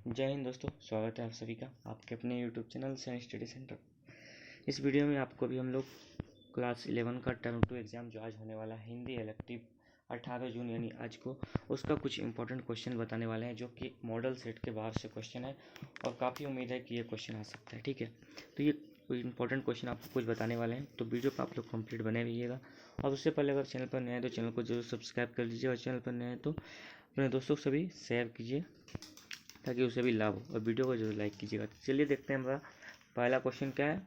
जय हिंद दोस्तों, स्वागत है आप सभी का आपके अपने YouTube channel science study centre. इस वीडियो में आपको अभी हम लोग क्लास 11 का टर्म 2 एग्ज़ाम जो आज होने वाला है हिंदी इलेक्टिव 18 जून यानी आज को, उसका कुछ इंपॉर्टेंट क्वेश्चन बताने वाले हैं जो कि मॉडल सेट के बाहर से क्वेश्चन है और काफ़ी उम्मीद है कि ये क्वेश्चन आ सकता है। ठीक है, तो ये इंपॉर्टेंट क्वेश्चन आपको कुछ बताने वाले हैं, तो वीडियो पर आप लोग कंप्लीट बने रहिएगा। और उससे पहले अगर चैनल पर नए हैं तो चैनल को जरूर सब्सक्राइब कर लीजिए और चैनल पर नए हैं तो अपने दोस्तों से भी शेयर कीजिए ताकि उसे भी लाभ हो, और वीडियो को जरूर लाइक कीजिएगा। तो चलिए देखते हैं हमारा पहला क्वेश्चन क्या है,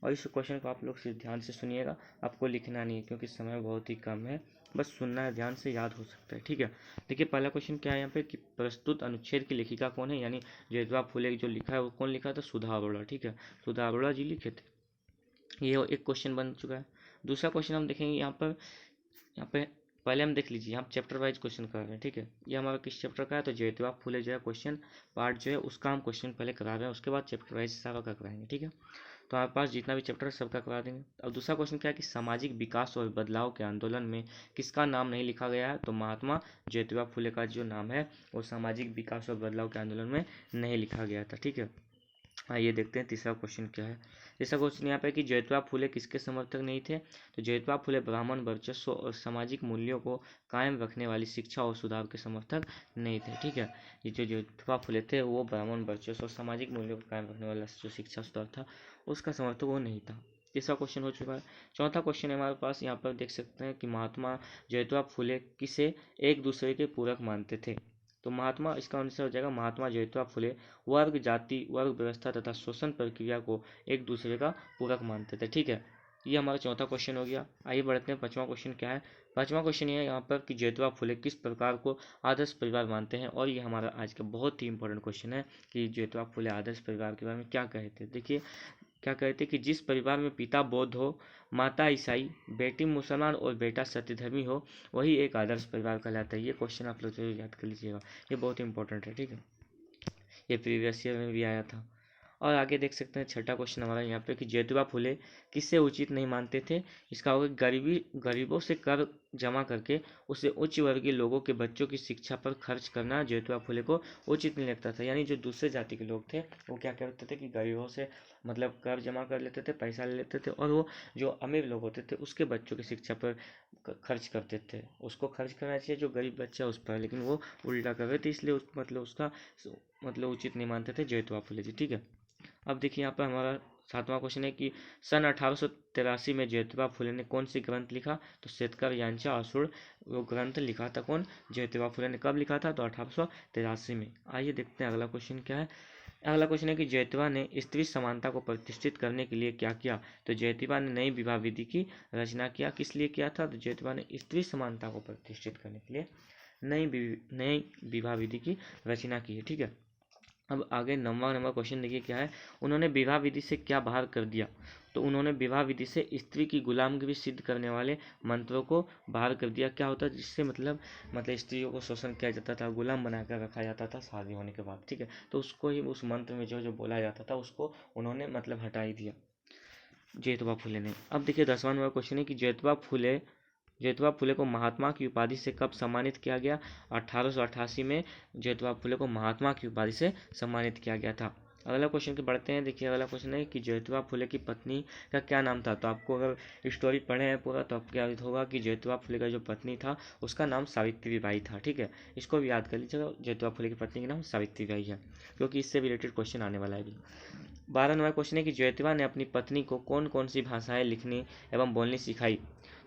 और इस क्वेश्चन को आप लोग सिर्फ ध्यान से सुनिएगा, आपको लिखना नहीं है क्योंकि समय बहुत ही कम है, बस सुनना है, ध्यान से याद हो सकता है। ठीक है, देखिए पहला क्वेश्चन क्या है यहाँ पे कि प्रस्तुत अनुच्छेद की लेखिका कौन है, यानी ज्योतिबा फुले जो लिखा है वो कौन लिखा था, सुधा अरोड़ा। ठीक है, सुधा अरोड़ा जी लिखे थे। ये एक क्वेश्चन बन चुका है। दूसरा क्वेश्चन हम देखेंगे यहाँ पे पहले हम देख लीजिए, यहाँ चैप्टर वाइज क्वेश्चन कर रहे हैं। ठीक है, ये हमारा किस चैप्टर का है, तो ज्योतिबा फुले जो है क्वेश्चन पार्ट जो है उसका हम क्वेश्चन पहले करा रहे हैं, उसके बाद चैप्टर वाइज सारा का कराएंगे। ठीक है, तो हमारे पास जितना भी चैप्टर है सबका करा देंगे। अब दूसरा क्वेश्चन क्या है कि सामाजिक विकास और बदलाव के आंदोलन में किसका नाम नहीं लिखा गया है, तो महात्मा ज्योतिबा फुले का जो नाम है वो सामाजिक विकास और बदलाव के आंदोलन में नहीं लिखा गया था। ठीक है, आइए देखते हैं तीसरा क्वेश्चन क्या है। तीसरा क्वेश्चन यहाँ पे कि ज्योतिबा फुले किसके समर्थक नहीं थे, तो ज्योतिबा फुले ब्राह्मण वर्चस्व और सामाजिक मूल्यों को कायम रखने वाली शिक्षा और सुधार के समर्थक नहीं थे। ठीक है, ये जो ज्योतिबा फुले थे वो ब्राह्मण वर्चस्व और सामाजिक मूल्यों को कायम रखने वाला जो शिक्षा सुधार था उसका समर्थक वो नहीं था। तीसरा क्वेश्चन हो चुका है। चौथा क्वेश्चन हमारे पास यहाँ पर देख सकते हैं कि महात्मा ज्योतिबा फुले किसे एक दूसरे के पूरक मानते थे, तो महात्मा, इसका आंसर हो जाएगा महात्मा ज्योतिबा फुले वर्ग, जाति, वर्ग व्यवस्था तथा शोषण प्रक्रिया को एक दूसरे का पूरक मानते थे। ठीक है, ये हमारा चौथा क्वेश्चन हो गया। आइए बढ़ते हैं, पांचवा क्वेश्चन क्या है। पांचवा क्वेश्चन ये है यहाँ पर कि ज्योतिबा फुले किस प्रकार को आदर्श परिवार मानते हैं, और ये हमारा आज का बहुत ही इंपॉर्टेंट क्वेश्चन है कि ज्योतिबा फुले आदर्श परिवार के बारे में क्या कहते हैं। देखिए क्या कहते हैं कि जिस परिवार में पिता बौद्ध हो, माता ईसाई, बेटी मुसलमान और बेटा सत्यधर्मी हो, वही एक आदर्श परिवार कहलाता है। ये क्वेश्चन आप लोग जरूर याद कर लीजिएगा, ये बहुत इंपॉर्टेंट है। ठीक है, ये प्रीवियस ईयर में भी आया था। और आगे देख सकते हैं छठा क्वेश्चन हमारा यहाँ पे कि ज्योतिबा फुले किससे उचित नहीं मानते थे, इसका होगा गरीबों से कर जमा करके उसे उच्च वर्गीय लोगों के बच्चों की शिक्षा पर खर्च करना ज्योतिबा फुले को उचित नहीं लगता था। यानी जो दूसरे जाति के लोग थे वो क्या करते थे कि गरीबों से मतलब कर जमा कर लेते थे, पैसा ले लेते थे, और वो जो अमीर लोग होते थे उसके बच्चों की शिक्षा पर खर्च करते थे। उसको खर्च करना चाहिए जो गरीब बच्चा है उस पर, लेकिन वो उल्टा कर रहे थे, इसलिए उसका उचित नहीं मानते थे ज्योतिबा फुले जी। ठीक है, अब देखिए यहाँ पर हमारा सातवां क्वेश्चन है कि सन 1883 में ज्योतिबा फुले ने कौन सी ग्रंथ लिखा, तो शेतकर यांचा असुर वो ग्रंथ लिखा था। कौन, ज्योतिबा फुले ने कब लिखा था, तो 1883 में। आइए देखते हैं अगला क्वेश्चन क्या है। अगला क्वेश्चन है कि ज्योतिबा ने स्त्री समानता को प्रतिष्ठित करने के लिए क्या किया, तो ज्योतिबा ने नई विवाह विधि की रचना किया। किस लिए किया था, तो ज्योतिबा ने स्त्री समानता को प्रतिष्ठित करने के लिए नई विवाह विधि की रचना की है। ठीक है, अब आगे नंबर क्वेश्चन देखिए क्या है। उन्होंने विवाह विधि से क्या बाहर कर दिया, तो उन्होंने विवाह विधि से स्त्री की गुलामगिरी सिद्ध करने वाले मंत्रों को बाहर कर दिया। क्या होता है, जिससे मतलब स्त्रियों को शोषण किया जाता था, गुलाम बनाकर रखा जाता था शादी होने के बाद। ठीक है, तो उसको ही उस मंत्र में जो जो बोला जाता था उसको उन्होंने हटा ही दिया ज्योतिबा फुले ने। अब देखिए 10वां नंबर क्वेश्चन है कि ज्योतिबा फुले को महात्मा की उपाधि से कब सम्मानित किया गया, 1888 में ज्योतिबा फुले को महात्मा की उपाधि से सम्मानित किया गया था। अगला क्वेश्चन के बढ़ते हैं। देखिए अगला क्वेश्चन है कि ज्योतिबा फुले की पत्नी का क्या नाम था, तो आपको अगर स्टोरी पढ़े हैं पूरा तो आपको याद होगा कि ज्योतिबा फुले का जो पत्नी था उसका नाम सावित्री बाई था। ठीक है, इसको भी याद कर लीजिएगा, ज्योतिबा फुले की पत्नी का नाम सावित्री बाई है, क्योंकि इससे रिलेटेड क्वेश्चन आने वाला है अभी। 12 नंबर क्वेश्चन है कि ज्योतिबा ने अपनी पत्नी को कौन कौन सी भाषाएं लिखनी एवं बोलनी सिखाई,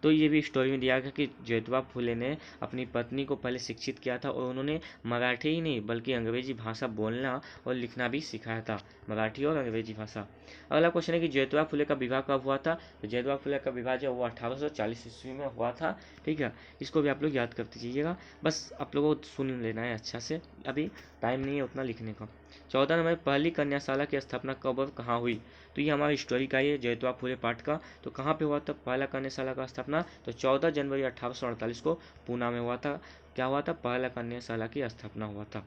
तो ये भी स्टोरी में दिया गया कि ज्योतिबा फुले ने अपनी पत्नी को पहले शिक्षित किया था और उन्होंने मराठी ही नहीं बल्कि अंग्रेजी भाषा बोलना और लिखना भी सिखाया था, मराठी और अंग्रेजी भाषा। अगला क्वेश्चन है कि ज्योतिबा फुले का विवाह कब हुआ था, तो ज्योतिबा फुले का विवाह जो वो 1840 ईस्वी में हुआ था। ठीक है, इसको भी आप लोग याद करते जाइएगा, बस आप लोगों को सुन लेना है अच्छा से, अभी टाइम नहीं है उतना लिखने का। 14 नंबर पहली कन्याशाला की स्थापना कब और कहाँ हुई, तो ये हमारी स्टोरी का ही है ज्योतिबा फुले पाठ का। तो कहाँ पे हुआ था पहला कन्याशाला का स्थापना, तो 14 जनवरी 1848 को पूना में हुआ था। क्या हुआ था, पहला कन्याशाला की स्थापना हुआ था।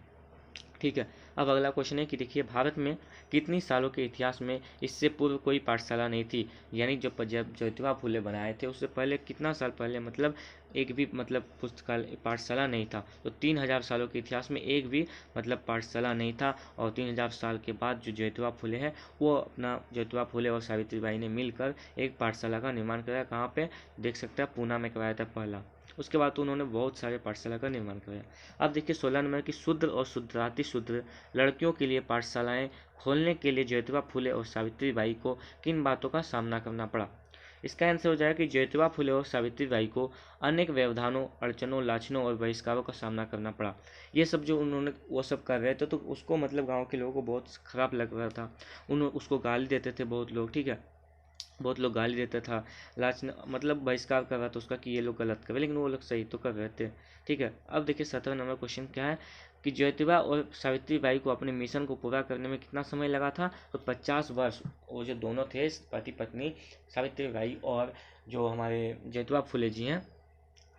ठीक है। अब अगला क्वेश्चन है कि देखिए भारत में कितनी सालों के इतिहास में इससे पूर्व कोई पाठशाला नहीं थी, यानी जब ज्योतिबा फुले बनाए थे उससे पहले कितना साल पहले मतलब एक भी मतलब पुस्तकालय पाठशाला नहीं था। तो 3000 सालों के इतिहास में एक भी मतलब पाठशाला नहीं था। और 3000 साल के बाद जो ज्योतिबा फुले हैं वो अपना ज्योतिबा फुले और सावित्रीबाई ने मिलकर एक पाठशाला का निर्माण कराया। कहाँ पे देख सकते हैं, पूना में कराया था पहला। उसके बाद तो उन्होंने बहुत सारे पाठशाला का निर्माण कराया। अब देखिए 16 नंबर की शूद्र और शूद्राति शूद्र लड़कियों के लिए पाठशालाएं खोलने के लिए ज्योतिबा फुले और सावित्रीबाई को किन बातों का सामना करना पड़ा। इसका आंसर हो जाएगा कि ज्योतिबा फुले और सावित्रीबाई को अनेक व्यवधानों, अड़चनों, लाछनों और बहिष्कारों का सामना करना पड़ा। ये सब जो उन्होंने वो सब कर रहे थे तो उसको मतलब गांव के लोगों को बहुत खराब लग रहा था। उसको गाली देते थे बहुत लोग, ठीक है, बहुत लोग गाली देता था, लाच मतलब बहिष्कार कर रहा था उसका कि ये लोग गलत कर रहे, लेकिन वो लोग सही तो कर रहे थे। ठीक है। अब देखिए 17 नंबर क्वेश्चन क्या है कि ज्योतिबा और सावित्रीबाई को अपने मिशन को पूरा करने में कितना समय लगा था। तो 50 वर्ष। वो जो दोनों थे पति पत्नी सावित्रीबाई और जो हमारे ज्योतिबा फुले जी हैं,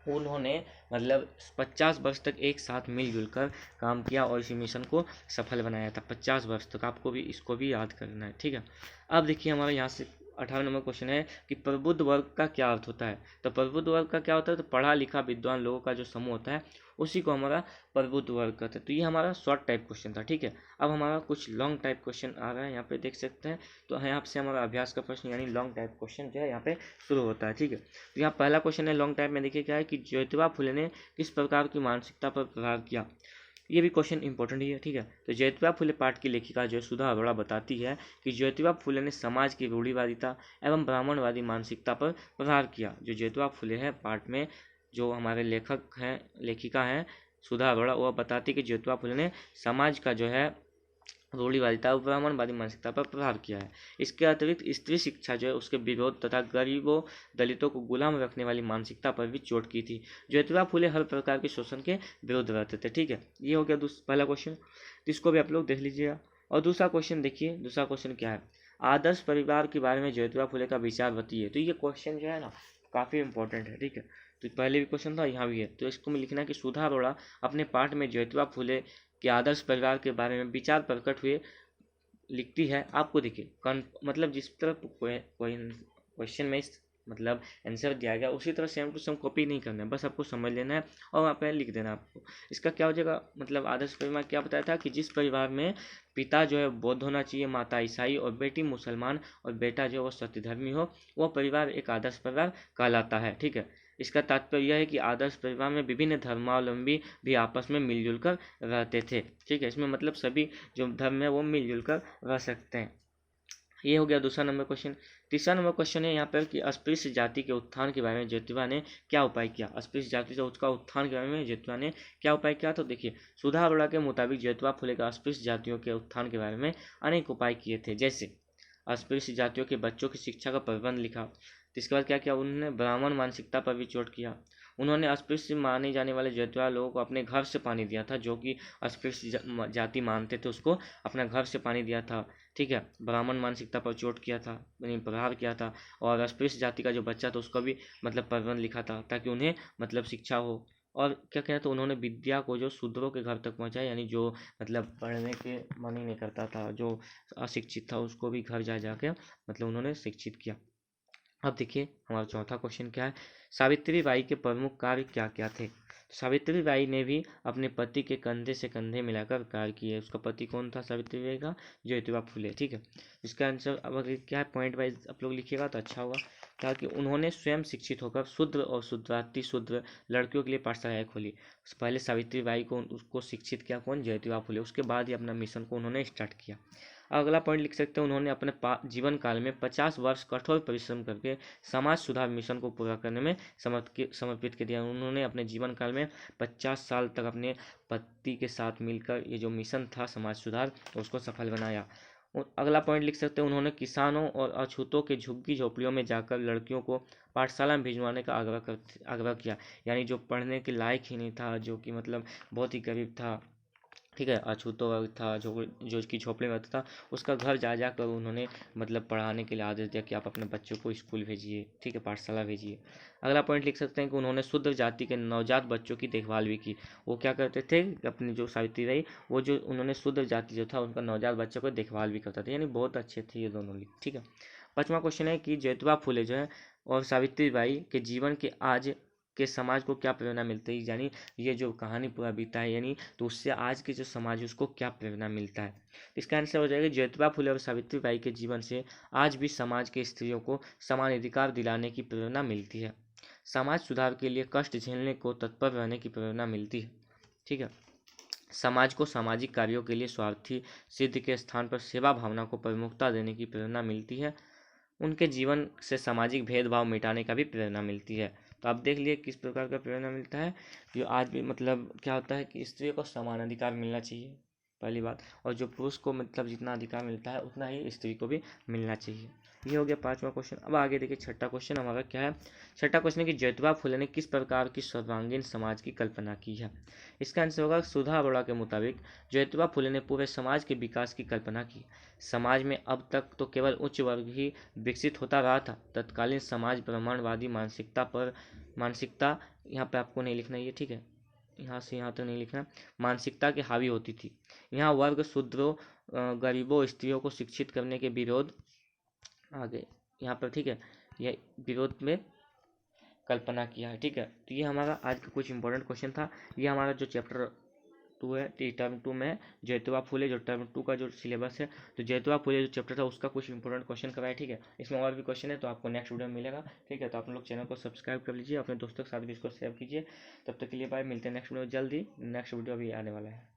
उन्होंने मतलब 50 वर्ष तक एक साथ मिलजुल कर काम किया और इसी मिशन को सफल बनाया था। 50 वर्ष तक आपको भी इसको भी याद करना है, ठीक है। अब देखिए हमारे यहाँ से 18 नंबर क्वेश्चन है कि प्रबुद्ध वर्ग का क्या अर्थ होता है। तो प्रबुद्ध वर्ग का क्या होता है, तो पढ़ा लिखा विद्वान लोगों का जो समूह होता है उसी को हमारा प्रबुद्ध वर्ग कहते हैं। तो ये हमारा शॉर्ट टाइप क्वेश्चन था, ठीक है। अब हमारा कुछ लॉन्ग टाइप क्वेश्चन आ रहा है, यहाँ पे देख सकते हैं। तो यहाँ से हमारा अभ्यास का प्रश्न यानी लॉन्ग टाइप क्वेश्चन जो है यहाँ पे शुरू होता है, ठीक है। तो यहाँ पहला क्वेश्चन है लॉन्ग टाइप में, देखिए क्या है कि ज्योतिबा फुले ने किस प्रकार की मानसिकता पर प्रहार किया। ये भी क्वेश्चन इंपॉर्टेंट ही है, ठीक है। तो ज्योतिबा फुले पाठ की लेखिका जो सुधा अरोड़ा बताती है कि ज्योतिबा फुले ने समाज की रूढ़िवादिता एवं ब्राह्मणवादी मानसिकता पर प्रहार किया। जो ज्योतिबा फुले है पाठ में जो हमारे लेखक हैं, लेखिका हैं सुधा अरोड़ा, वह बताती है कि ज्योतिबा फुले ने समाज का जो है रूढ़िवादिता और ब्राह्मणवादी मानसिकता पर प्रहार किया है। इसके अतिरिक्त स्त्री शिक्षा जो है उसके विरोध तथा गरीबों दलितों को गुलाम रखने वाली मानसिकता पर भी चोट की थी। ज्योतिबा फुले हर प्रकार के शोषण के विरुद्ध रहते थे, ठीक है। ये हो गया पहला क्वेश्चन, इसको भी आप लोग देख लीजिएगा। और दूसरा क्वेश्चन देखिए, दूसरा क्वेश्चन क्या है, आदर्श परिवार के बारे में ज्योतिबा फुले का विचार बताइए। तो ये क्वेश्चन जो है ना काफ़ी इंपॉर्टेंट है, ठीक है। तो पहले भी क्वेश्चन था, यहाँ भी है। तो इसको में लिखना है कि सुधा अरोड़ा अपने पाठ में ज्योतिबा फुले के आदर्श परिवार के बारे में विचार प्रकट हुए लिखती है। आपको देखिए मतलब जिस तरह क्वेश्चन में मतलब आंसर दिया गया उसी तरह सेम टू सेम कॉपी नहीं करना है, बस आपको समझ लेना है और वहाँ पे लिख देना है आपको। इसका क्या हो जाएगा, मतलब आदर्श परिवार क्या बताया था कि जिस परिवार में पिता जो है बौद्ध होना चाहिए, माता ईसाई और बेटी मुसलमान और बेटा जो है वो सत्यधर्मी हो, वह परिवार एक आदर्श परिवार कहलाता है, ठीक है। इसका तात्पर्य यह है कि आदर्श परिवार में विभिन्न धर्मावलंबी भी आपस में मिलजुल कर रहते थे, ठीक है। इसमें मतलब सभी जो धर्म है वो मिलजुल कर रह सकते हैं। ये हो गया दूसरा नंबर क्वेश्चन। तीसरा नंबर क्वेश्चन है यहाँ पर कि अस्पृश्य जाति के उत्थान के बारे में ज्योतिबा ने क्या उपाय किया। अस्पृश्य जाति से उसका उत्थान के बारे में ज्योतिबा ने क्या उपाय किया। तो देखिए सुधा अरोड़ा के मुताबिक ज्योतिबा फुले का अस्पृश्य जातियों के उत्थान के बारे में अनेक उपाय किए थे, जैसे अस्पृश्य जातियों के बच्चों की शिक्षा का प्रबंध लिखा। इसके बाद क्या किया, उन्होंने ब्राह्मण मानसिकता पर भी चोट किया। उन्होंने अस्पृश्य माने जाने वाले ज्योतिबा लोगों को अपने घर से पानी दिया था, जो कि अस्पृश्य जाति मानते थे उसको अपना घर से पानी दिया था, ठीक है। ब्राह्मण मानसिकता पर चोट किया था, यानी प्रहार किया था। और अस्पृश्य जाति का जो बच्चा था उसका भी मतलब प्रबंध लिखा था ताकि उन्हें मतलब शिक्षा हो। और क्या कहना, तो उन्होंने विद्या को जो शूद्रों के घर तक पहुंचाया, यानी जो मतलब पढ़ने के मन ही नहीं करता था, जो अशिक्षित था, उसको भी घर जा जाके मतलब उन्होंने शिक्षित किया। अब देखिए हमारा चौथा क्वेश्चन क्या है, सावित्रीबाई के प्रमुख कार्य क्या क्या थे। सावित्रीबाई ने भी अपने पति के कंधे से कंधे मिलाकर कार्य किए। उसका पति कौन था सावित्रीबाई का, ज्योतिबा फुले, ठीक है। इसका आंसर अब अगर क्या है पॉइंट वाइज आप लोग लिखिएगा तो अच्छा होगा। ताकि उन्होंने स्वयं शिक्षित होकर शूद्र और शूद्राति शूद्र लड़कियों के लिए पाठशालाएं खोली। पहले सावित्रीबाई को उसको शिक्षित किया कौन, ज्योतिबा फुले। उसके बाद ही अपना मिशन को उन्होंने स्टार्ट किया। अगला पॉइंट लिख सकते हैं, उन्होंने अपने जीवन काल में 50 वर्ष कठोर परिश्रम करके समाज सुधार मिशन को पूरा करने में समर्पित कर दिया। उन्होंने अपने जीवन काल में 50 साल तक अपने पति के साथ मिलकर ये जो मिशन था समाज सुधार उसको सफल बनाया। अगला पॉइंट लिख सकते हैं, उन्होंने किसानों और अछूतों के झुग्गी झोपड़ियों में जाकर लड़कियों को पाठशाला में भिजवाने का आग्रह किया। यानी जो पढ़ने के लायक ही नहीं था, जो कि मतलब बहुत ही गरीब था, ठीक है। अछूतो वर्ग था जो कि झोपड़ी में रहता था, उसका घर जा जा कर उन्होंने मतलब पढ़ाने के लिए आदेश दिया कि आप अपने बच्चों को स्कूल भेजिए, ठीक है, पाठशाला भेजिए। अगला पॉइंट लिख सकते हैं कि उन्होंने शूद्र जाति के नवजात बच्चों की देखभाल भी की। वो क्या करते थे, अपनी जो सावित्री बाई, वो जो उन्होंने शूद्र जाति जो था उनका नवजात बच्चों को देखभाल भी करता था, यानी बहुत अच्छे थे ये दोनों लिख, ठीक है। 5वां क्वेश्चन है कि ज्योतिबा फुले जो है और सावित्री बाई के जीवन के आज के समाज को क्या प्रेरणा मिलती है, यानी ये जो कहानी पूरा बीता है यानी, तो उससे आज के जो समाज है उसको क्या प्रेरणा मिलता है। इसका आंसर हो जाएगा ज्योतिबा फुले और सावित्री बाई के जीवन से आज भी समाज के स्त्रियों को समान अधिकार दिलाने की प्रेरणा मिलती है। समाज सुधार के लिए कष्ट झेलने को तत्पर रहने की प्रेरणा मिलती है, ठीक है। समाज को सामाजिक कार्यों के लिए स्वार्थी सिद्ध के स्थान पर सेवा भावना को प्रमुखता देने की प्रेरणा मिलती है। उनके जीवन से सामाजिक भेदभाव मिटाने का भी प्रेरणा मिलती है। तो आप देख लिए किस प्रकार का प्रेरणा मिलता है। जो आज भी मतलब क्या होता है कि स्त्रियों को समान अधिकार मिलना चाहिए, पहली बात, और जो पुरुष को मतलब जितना अधिकार मिलता है उतना ही स्त्री को भी मिलना चाहिए। ये हो गया 5वां क्वेश्चन। अब आगे देखिए 6ठा क्वेश्चन हमारा क्या है। 6ठा क्वेश्चन है कि ज्योतिबा फुले ने किस प्रकार की सर्वांगीण समाज की कल्पना की है। इसका आंसर होगा सुधा अरोड़ा के मुताबिक ज्योतिबा फुले ने पूरे समाज के विकास की कल्पना की। समाज में अब तक तो केवल उच्च वर्ग ही विकसित होता रहा था। तत्कालीन समाज ब्राह्मणवादी मानसिकता यहाँ पे आपको नहीं लिखना है ये, ठीक है, यहाँ से यहाँ तक नहीं लिखना, मानसिकता के हावी होती थी। यहाँ वर्ग शूद्रों गरीबों स्त्रियों को शिक्षित करने के विरोध आगे यहाँ पर, ठीक है, यह विरोध में कल्पना किया है, ठीक है। तो ये हमारा आज का कुछ इंपॉर्टेंट क्वेश्चन था। ये हमारा जो चैप्टर 2 है, टर्म 2 में ज्योतिबा फुले जो टर्म 2 का जो सिलेबस है, तो ज्योतिबा फुले जो चैप्टर था उसका कुछ इंपॉर्टेंट क्वेश्चन कराया, ठीक है। इसमें और भी क्वेश्चन है तो आपको नेक्स्ट वीडियो में मिलेगा, ठीक है। तो आप लोग चैनल को सब्सक्राइब कर लीजिए, अपने दोस्तों के साथ भी इसको शेयर कीजिए। तब तक के लिए बाय, मिलते हैं नेक्स्ट वीडियो जल्दी। नेक्स्ट वीडियो अभी आने वाला है।